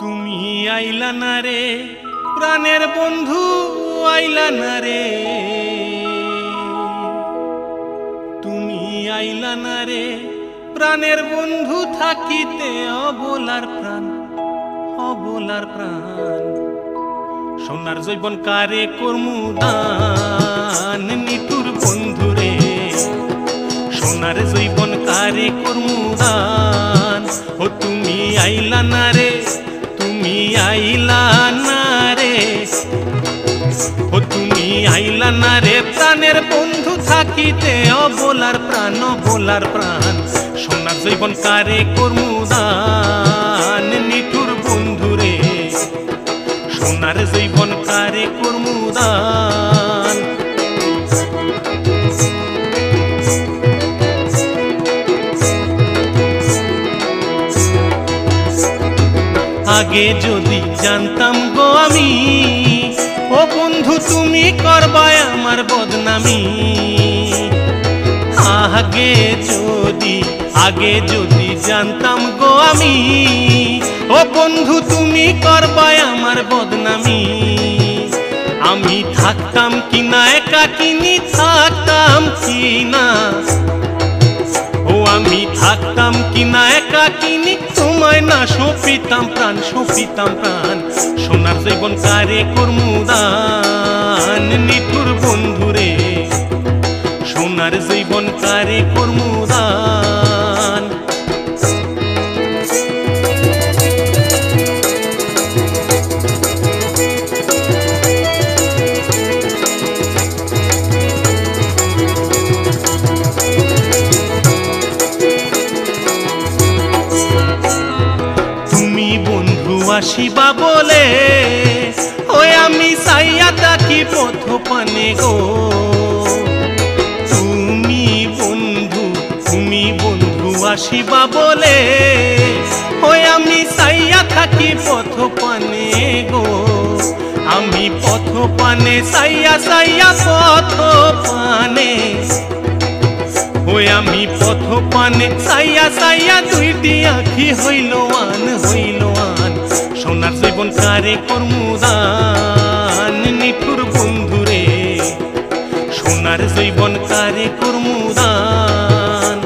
তুমি আইলা না রে প্রাণের বন্ধু আইলা না রে, তুমি আইলা না রে প্রাণের বন্ধু থাকিতে অবলার প্রাণ, অবলার প্রাণ। সোনার জৈবন কারে কর্মু দান নিঠুর বন্ধু রে, সোনার জৈবন কারে কর্মু দান। ও তুমি আইলা না রে, তুমি আইলা না রে, ও তুমি আইলা না রে প্রাণের বন্ধু থাকিতে অবলার প্রাণ, অবলার প্রাণ। সোনার জৈবন কারে কর্মু দান নিঠুর বন্ধু রে, সোনার জৈবন কারে কর্মু দান। আগে যদি জানতাম গো আমি, ও বন্ধু তুমি করবায় আমার বদনামি। আগে যদি জানতাম গো আমি, ও বন্ধু তুমি করবায় আমার বদনামি। আমি থাকতাম কিনা একাকিনী, থাকতাম কিনা, ও আমি থাকতাম কিনা একাকিনী, তোমায় না সপিতাম প্রাণ, সপিতাম প্রাণ। সোনার জৈবন কারে কর্মু দান নিঠুর বন্ধু রে, সোনার জৈবন কারে কর্মু দান। আসিবা বলে ওই আমি চাইয়া তাকি পথ পানে গো, তুমি বন্ধু আসিবা বলে ওই আমি চাইয়া থাকি পথ পানে গো। আমি পথ পানে চাইয়া চাইয়া পথ পানে, ওই আমি পথ পানে চাইয়া চাইয়া দুইটি আখি হইল আন, হইল আন। সোনার জৈবন কারে কর্মু দান নিঠুর বন্ধু রে, সোনার জৈবন কারে কর্মু দান।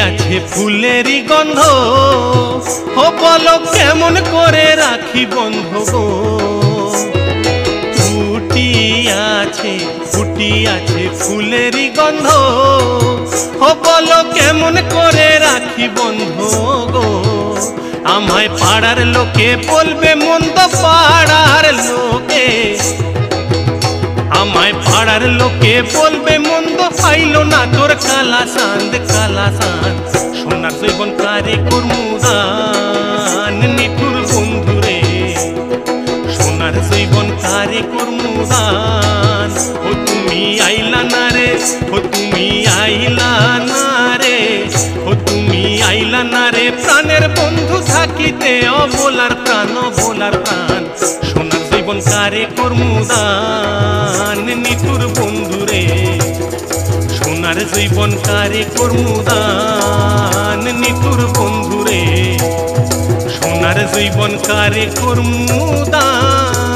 আছে ফুলেরই গন্ধ, ও বলো কেমন করে রাখি বন্ধ গো। ফুটি আছে ফুলেরই গন্ধ, ও বলো কেমন করে রাখি বন্ধ গো। আমায় পাড়ার লোকে বলবে মন্দ, পাড়ার লোকে, আমায় পাড়ার লোকে বলবে মন্দ, পাইলো না তোর কালা চাঁদ, কালা চাঁদ। সোনার জৈবন কারে কর্মু দান নিঠুর বন্ধু রে, সোনার জৈবন কারে কর্মু দান। ও তুমি আইলা না রে, ও তুমি আইলা না রে, ও তুমি আইলা না রে প্রাণের বন্ধু থাকিতে অবলার প্রাণ, অবলার প্রাণ। সোনার জৈবন কারে কর্মু দান নিঠুর বন্ধু রে, সোনার জৈবন কারে কর্মু দান নিঠুর বন্ধু রে, সোনার জৈবন কারে কর্মু দান।